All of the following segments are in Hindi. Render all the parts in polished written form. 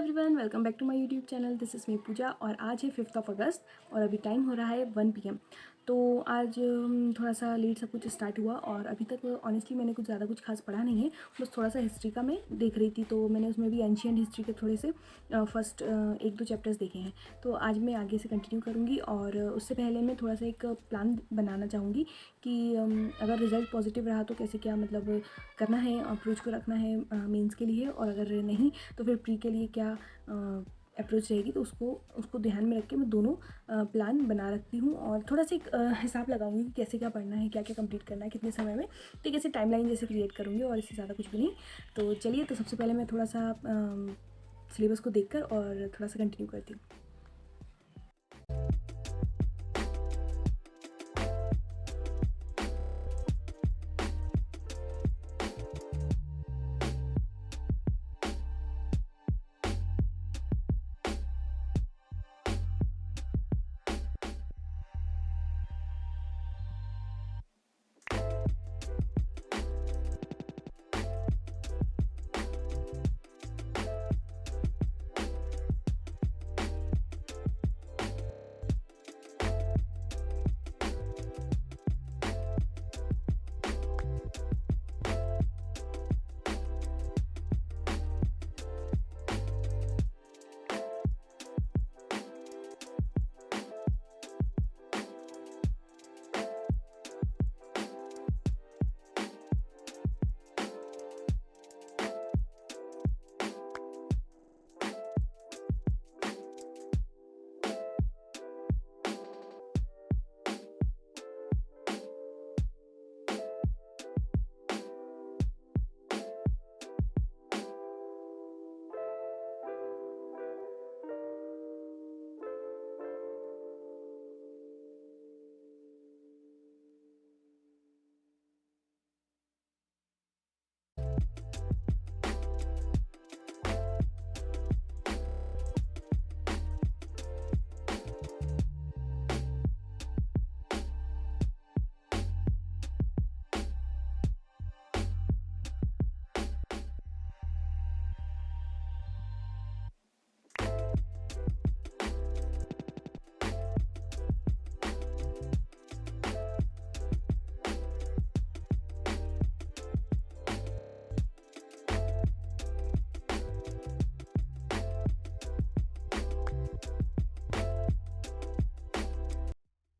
Everyone, welcome back to my YouTube channel. This is me Pooja और आज है 5 अगस्त और अभी टाइम हो रहा है 1 PM। तो आज थोड़ा सा लेट सब कुछ स्टार्ट हुआ और अभी तक ऑनेस्टली मैंने कुछ ज़्यादा कुछ खास पढ़ा नहीं है। बस थोड़ा सा हिस्ट्री का मैं देख रही थी, तो मैंने उसमें भी एंशियंट हिस्ट्री के थोड़े से फर्स्ट 1-2 चैप्टर्स देखे हैं। तो आज मैं आगे से कंटिन्यू करूँगी और उससे पहले मैं थोड़ा सा एक प्लान बनाना चाहूँगी कि अगर रिज़ल्ट पॉजिटिव रहा तो कैसे क्या मतलब करना है, अप्रोच को रखना है मेंस के लिए, और अगर नहीं तो फिर प्री के लिए क्या अप्रोच रहेगी। तो उसको ध्यान में रख के मैं दोनों प्लान बना रखती हूँ और थोड़ा सा एक हिसाब लगाऊंगी कि कैसे क्या पढ़ना है, क्या क्या कंप्लीट करना है, कितने समय में। तो एक ऐसे टाइमलाइन जैसे क्रिएट करूँगी और इससे ज़्यादा कुछ भी नहीं। तो चलिए, तो सबसे पहले मैं थोड़ा सा सिलेबस को देखकर और थोड़ा सा कंटिन्यू करती हूँ।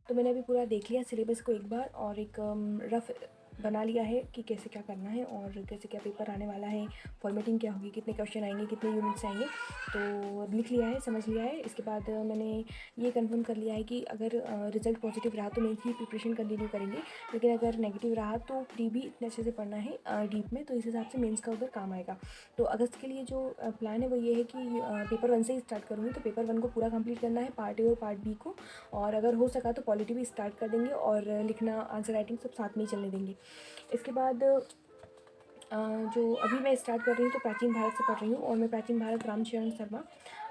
तो मैंने अभी पूरा देख लिया सिलेबस को एक बार और एक रफ बना लिया है कि कैसे क्या करना है और कैसे क्या पेपर आने वाला है, फॉर्मेटिंग क्या होगी, कितने क्वेश्चन आएंगे, कितने यूनिट्स आएंगे। तो लिख लिया है, समझ लिया है। इसके बाद मैंने ये कंफर्म कर लिया है कि अगर रिजल्ट पॉजिटिव रहा तो मेंस की प्रिपरेशन कंटिन्यू करेंगे, लेकिन अगर नेगेटिव रहा तो प्री भी इतने अच्छे से पढ़ना है डीप में, तो इस हिसाब से मेंस का उधर काम आएगा। तो अगस्त के लिए जो प्लान है वो ये है कि पेपर 1 से ही स्टार्ट करूँगी। तो पेपर 1 को पूरा कंप्लीट करना है, पार्ट ए और पार्ट बी को, और अगर हो सका तो पॉलिटी भी स्टार्ट कर देंगे और लिखना, आंसर राइटिंग सब साथ में ही चलने देंगे। इसके बाद जो अभी मैं स्टार्ट कर रही हूँ तो प्राचीन भारत से पढ़ रही हूँ और मैं प्राचीन भारत रामचरण शर्मा,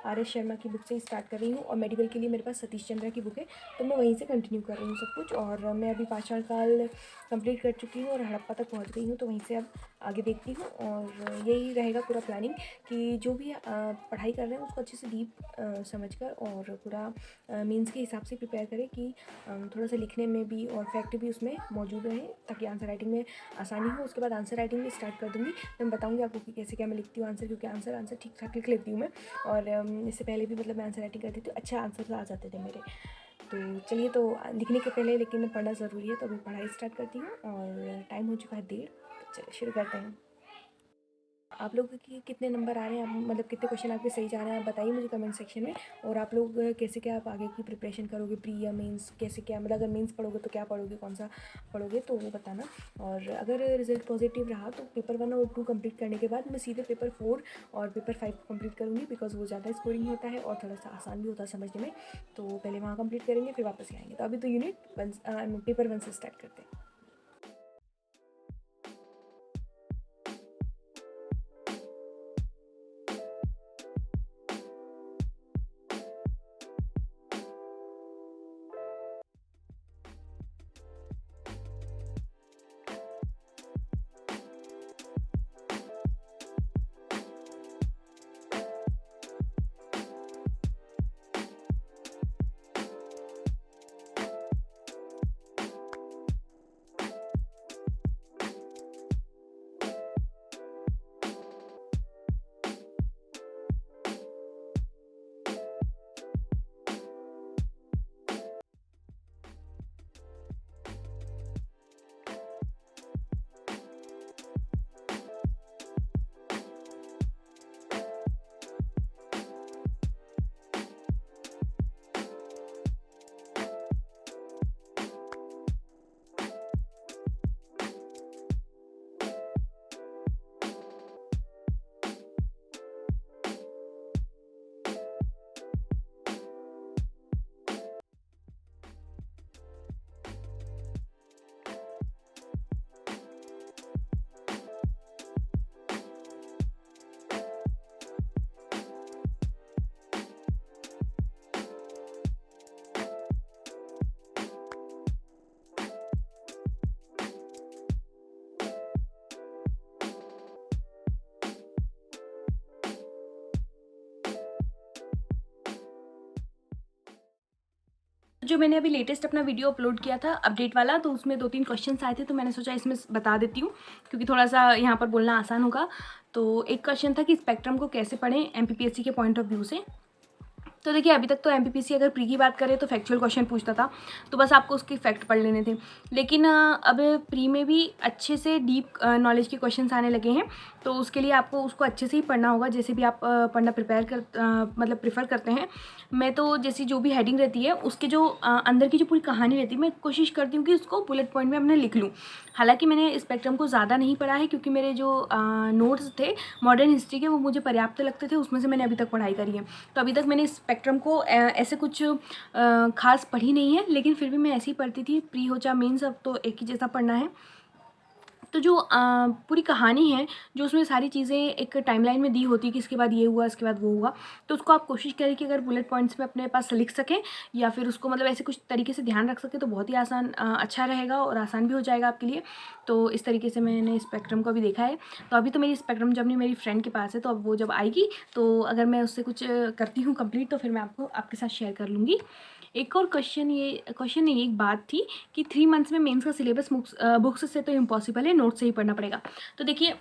आर एस शर्मा की बुक से ही स्टार्ट कर रही हूँ। और मेडिकल के लिए मेरे पास सतीश चंद्रा की बुक है, तो मैं वहीं से कंटिन्यू कर रही हूँ सब कुछ। और मैं अभी पाषाण काल कंप्लीट कर चुकी हूँ और हड़प्पा तक पहुँच गई हूँ, तो वहीं से अब आगे देखती हूँ। और यही रहेगा पूरा प्लानिंग कि जो भी पढ़ाई कर रहे हैं उसको अच्छे से डीप समझ कर और पूरा मीन्स के हिसाब से प्रिपेयर करें कि थोड़ा सा लिखने में भी और फैक्ट भी उसमें मौजूद रहे, ताकि आंसर राइटिंग में आसानी हो। उसके बाद आंसर राइटिंग भी स्टार्ट कर दूँगी। मैं बताऊँगी आपको कि कैसे क्या मैं लिखती हूँ आंसर, क्योंकि आंसर ठीक ठाक लिख लेती हूँ मैं। और इससे पहले भी मतलब मैं आंसर राइटिंग करती थी, अच्छे आंसर आ जाते थे मेरे। तो चलिए, तो लिखने के पहले लेकिन पढ़ना ज़रूरी है, तो अभी पढ़ाई स्टार्ट करती हूँ और टाइम हो चुका है 1:30। तो चलिए शुरू करते हैं। आप लोगों के कितने नंबर आ रहे हैं, आप मतलब कितने क्वेश्चन आपके सही जा रहे हैं, आप बताइए मुझे कमेंट सेक्शन में। और आप लोग कैसे क्या आप आगे की प्रिपरेशन करोगे, प्री या मेंस, कैसे क्या मतलब अगर मेंस पढ़ोगे तो क्या पढ़ोगे, कौन सा पढ़ोगे, तो वो बताना। और अगर रिजल्ट पॉजिटिव रहा तो पेपर 1 और 2 कंप्लीट करने के बाद मैं सीधे पेपर 4 और पेपर 5 कंप्लीट करूँगी, बिकॉज वो ज़्यादा स्कोरिंग होता है और थोड़ा सा आसान भी होता है समझने में। तो पहले वहाँ कंप्लीट करेंगे, फिर वापस आएंगे। तो अभी तो पेपर 1 से स्टार्ट करते हैं। जो मैंने अभी लेटेस्ट अपना वीडियो अपलोड किया था अपडेट वाला, तो उसमें 2-3 क्वेश्चंस आए थे, तो मैंने सोचा इसमें बता देती हूँ क्योंकि थोड़ा सा यहाँ पर बोलना आसान होगा। तो एक क्वेश्चन था कि स्पेक्ट्रम को कैसे पढ़ें MPPSC के पॉइंट ऑफ व्यू से। तो देखिए, अभी तक तो MPPSC अगर प्री की बात करें तो फैक्चुअल क्वेश्चन पूछता था, तो बस आपको उसके फैक्ट पढ़ लेने थे। लेकिन अब प्री में भी अच्छे से डीप नॉलेज के क्वेश्चंस आने लगे हैं, तो उसके लिए आपको उसको अच्छे से ही पढ़ना होगा, जैसे भी आप पढ़ना मतलब प्रेफर करते हैं। मैं तो जैसी जो भी हेडिंग रहती है उसके जो अंदर की जो पूरी कहानी रहती है, मैं कोशिश करती हूँ कि उसको बुलेट पॉइंट में अपने लिख लूँ। हालांकि मैंने स्पेक्ट्रम को ज़्यादा नहीं पढ़ा है क्योंकि मेरे जो नोट्स थे मॉडर्न हिस्ट्री के वो मुझे पर्याप्त लगते थे, उसमें से मैंने अभी तक पढ़ाई करी है। तो अभी तक मैंने स्पेक्ट्रम को ऐसे कुछ खास पढ़ी नहीं है, लेकिन फिर भी मैं ऐसे ही पढ़ती थी। प्री हो चाहे मेंस, अब तो एक ही जैसा पढ़ना है। तो जो पूरी कहानी है, जो उसमें सारी चीज़ें एक टाइमलाइन में दी होती है कि इसके बाद ये हुआ, इसके बाद वो हुआ, तो उसको आप कोशिश करें कि अगर बुलेट पॉइंट्स में अपने पास लिख सकें या फिर उसको मतलब ऐसे कुछ तरीके से ध्यान रख सकें तो बहुत ही आसान अच्छा रहेगा और आसान भी हो जाएगा आपके लिए। तो इस तरीके से मैंने स्पेक्ट्रम को भी देखा है। तो अभी तो मेरी स्पेक्ट्रम जब नहीं मेरी फ्रेंड के पास है, तो अब वो जब आएगी तो अगर मैं उससे कुछ करती हूँ कंप्लीट, तो फिर मैं आपको आपके साथ शेयर कर लूँगी। एक और क्वेश्चन नहीं, एक बात थी कि 3 मंथ्स में मेंस का सिलेबस बुक्स से तो इम्पॉसिबल है, नोट से ही पढ़ना पड़ेगा। तो देखिए,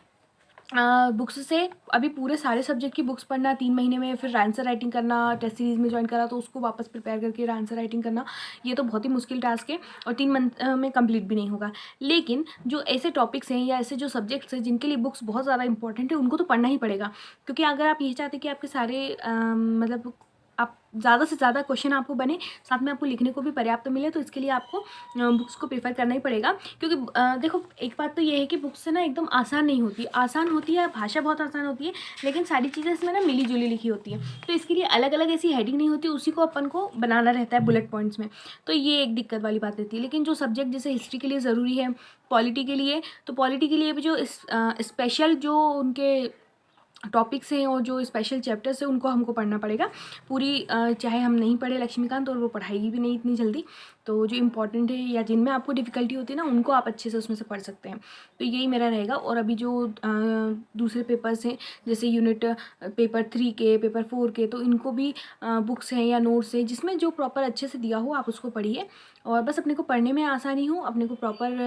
बुक्स से अभी पूरे सारे सब्जेक्ट की बुक्स पढ़ना 3 महीने में, फिर आंसर राइटिंग करना, टेस्ट सीरीज़ में ज्वाइन करा तो उसको वापस प्रिपेयर करके आंसर राइटिंग करना, ये तो बहुत ही मुश्किल टास्क है और 3 मंथ में कंप्लीट भी नहीं होगा। लेकिन जो ऐसे टॉपिक्स हैं या ऐसे जो सब्जेक्ट्स हैं जिनके लिए बुक्स बहुत ज़्यादा इंपॉर्टेंट है, उनको तो पढ़ना ही पड़ेगा। क्योंकि अगर आप ये चाहते हैं कि आपके सारे मतलब आप ज़्यादा से ज़्यादा क्वेश्चन आपको बने, साथ में आपको लिखने को भी पर्याप्त मिले, तो इसके लिए आपको बुक्स को प्रेफर करना ही पड़ेगा। क्योंकि देखो, एक बात तो ये है कि बुक्स से ना एकदम आसान नहीं होती, आसान होती है, भाषा बहुत आसान होती है, लेकिन सारी चीज़ें इसमें ना मिली जुली लिखी होती है, तो इसके लिए अलग अलग ऐसी हेडिंग नहीं होती, उसी को अपन को बनाना रहता है बुलेट पॉइंट्स में। तो ये एक दिक्कत वाली बात रहती है। लेकिन जो सब्जेक्ट जैसे हिस्ट्री के लिए ज़रूरी है, पॉलिटी के लिए, तो पॉलिटी के लिए भी जो स्पेशल जो उनके टॉपिक्स हैं और जो स्पेशल चैप्टर्स हैं उनको हमको पढ़ना पड़ेगा। पूरी चाहे हम नहीं पढ़े लक्ष्मीकांत, और वो पढ़ाएगी भी नहीं इतनी जल्दी, तो जो इम्पॉर्टेंट है या जिनमें आपको डिफ़िकल्टी होती है ना, उनको आप अच्छे से उसमें से पढ़ सकते हैं। तो यही मेरा रहेगा। और अभी जो दूसरे पेपर्स हैं जैसे यूनिट पेपर 3 के, पेपर 4 के, तो इनको भी बुक्स हैं या नोट्स हैं जिसमें जो प्रॉपर अच्छे से दिया हो, आप उसको पढ़िए। और बस अपने को पढ़ने में आसानी हो, अपने को प्रॉपर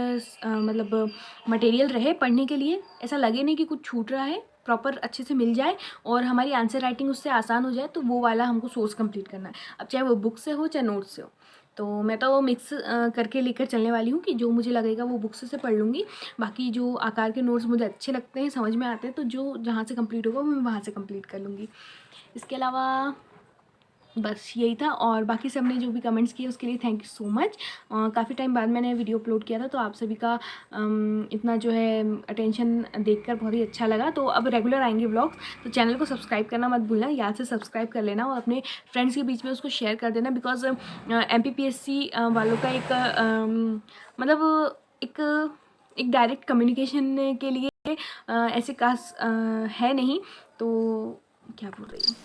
मतलब मटेरियल रहे पढ़ने के लिए, ऐसा लगे नहीं कि कुछ छूट रहा है, प्रॉपर अच्छे से मिल जाए और हमारी आंसर राइटिंग उससे आसान हो जाए, तो वो वाला हमको सोर्स कंप्लीट करना है। अब चाहे वो बुक से हो चाहे नोट से हो, तो मैं तो मिक्स करके लेकर चलने वाली हूँ कि जो मुझे लगेगा वो बुक्स से पढ़ लूँगी। बाकी जो आकार के नोट्स मुझे अच्छे लगते हैं, समझ में आते हैं, तो जो जहाँ से कंप्लीट होगा वो मैं वहाँ से कंप्लीट कर लूँगी। इसके अलावा बस यही था। और बाकी सबने जो भी कमेंट्स किए उसके लिए थैंक यू सो मच। काफ़ी टाइम बाद मैंने वीडियो अपलोड किया था, तो आप सभी का इतना जो है अटेंशन देखकर बहुत ही अच्छा लगा। तो अब रेगुलर आएंगे व्लॉग्स, तो चैनल को सब्सक्राइब करना मत भूलना, याद से सब्सक्राइब कर लेना और अपने फ्रेंड्स के बीच में उसको शेयर कर देना। बिकॉज MPPSC वालों का एक मतलब एक डायरेक्ट कम्युनिकेशन के लिए ऐसे कास है नहीं। तो क्या बोल रही हूँ,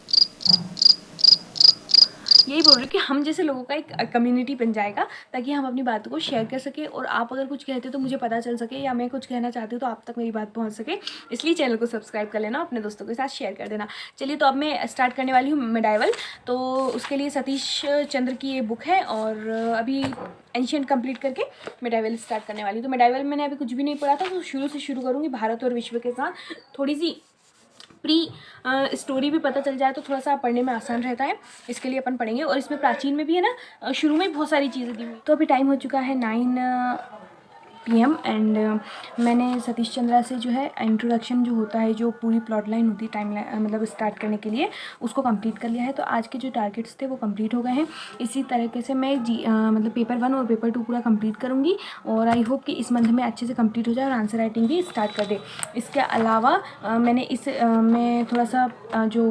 यही बोल रही हूँ कि हम जैसे लोगों का एक कम्युनिटी बन जाएगा, ताकि हम अपनी बातों को शेयर कर सकें और आप अगर कुछ कहते हो तो मुझे पता चल सके, या मैं कुछ कहना चाहती हूँ तो आप तक मेरी बात पहुँच सके। इसलिए चैनल को सब्सक्राइब कर लेना, अपने दोस्तों के साथ शेयर कर देना। चलिए, तो अब मैं स्टार्ट करने वाली हूँ मेडाइवल। तो उसके लिए सतीश चंद्र की ये बुक है और अभी एंशिएंट कंप्लीट करके मेडाइवल स्टार्ट करने वाली हूँ। तो मेडाइवल मैंने अभी कुछ भी नहीं पढ़ा था, तो शुरू से शुरू करूँगी भारत और विश्व के साथ। थोड़ी सी प्री स्टोरी भी पता चल जाए तो थोड़ा सा पढ़ने में आसान रहता है, इसके लिए अपन पढ़ेंगे। और इसमें प्राचीन में भी है ना, शुरू में बहुत सारी चीज़ें दी हुई। तो अभी टाइम हो चुका है 9 PM एंड मैंने सतीश चंद्रा से जो है इंट्रोडक्शन जो होता है, जो पूरी प्लॉट लाइन होती है टाइम लाइन मतलब स्टार्ट करने के लिए, उसको कंप्लीट कर लिया है। तो आज के जो टारगेट्स थे वो कंप्लीट हो गए हैं। इसी तरीके से मैं मतलब पेपर 1 और पेपर 2 पूरा कंप्लीट करूँगी और आई होप कि इस मंथ में अच्छे से कंप्लीट हो जाए और आंसर राइटिंग भी स्टार्ट कर दे। इसके अलावा मैंने मैं थोड़ा सा जो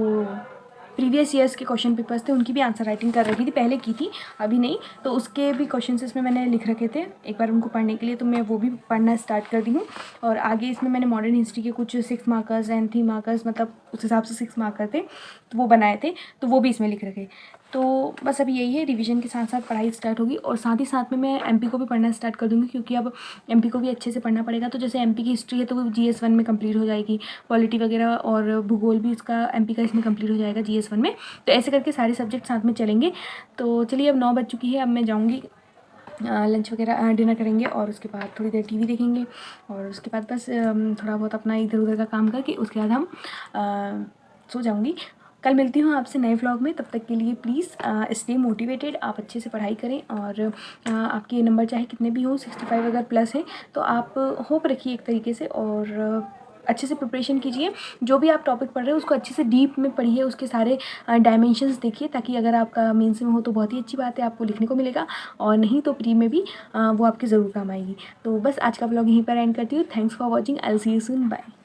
प्रीवियस ईयर्स के क्वेश्चन पेपर्स थे उनकी भी आंसर राइटिंग कर रखी थी, पहले की थी अभी नहीं, तो उसके भी क्वेश्चंस इसमें मैंने लिख रखे थे एक बार उनको पढ़ने के लिए, तो मैं वो भी पढ़ना स्टार्ट कर दी हूँ। और आगे इसमें मैंने मॉडर्न हिस्ट्री के कुछ 6 मार्कर्स एंड 3 मार्कर्स मतलब उस हिसाब से 6 मार्कर थे, तो वो बनाए थे, तो वो भी इसमें लिख रखे। तो बस अभी यही है, रिवीजन के साथ साथ पढ़ाई स्टार्ट होगी और साथ ही साथ में मैं एमपी को भी पढ़ना स्टार्ट कर दूँगी, क्योंकि अब एमपी को भी अच्छे से पढ़ना पड़ेगा। तो जैसे एमपी की हिस्ट्री है तो वो GS1 में कंप्लीट हो जाएगी, पॉलिटी वगैरह और भूगोल भी इसका एमपी का इसमें कंप्लीट हो जाएगा GS1 में। तो ऐसे करके सारे सब्जेक्ट साथ में चलेंगे। तो चलिए, अब 9 बज चुकी है, अब मैं जाऊँगी, लंच वगैरह डिनर करेंगे और उसके बाद थोड़ी देर टीवी देखेंगे और उसके बाद बस थोड़ा बहुत अपना इधर उधर का काम करके उसके बाद हम सो जाऊँगी। कल मिलती हूँ आपसे नए व्लॉग में, तब तक के लिए प्लीज़ स्टे मोटिवेटेड, आप अच्छे से पढ़ाई करें और आपके नंबर चाहे कितने भी हों, 65 अगर प्लस है तो आप होप रखिए एक तरीके से और अच्छे से प्रिपरेशन कीजिए। जो भी आप टॉपिक पढ़ रहे हो उसको अच्छे से डीप में पढ़िए, उसके सारे डायमेंशंस देखिए, ताकि अगर आपका मेंस में हो तो बहुत ही अच्छी बात है, आपको लिखने को मिलेगा, और नहीं तो प्री में भी वो आपके ज़रूर काम आएगी। तो बस आज का ब्लॉग यहीं पर एंड करती हूँ। Thanks for watching, I will see you soon, bye.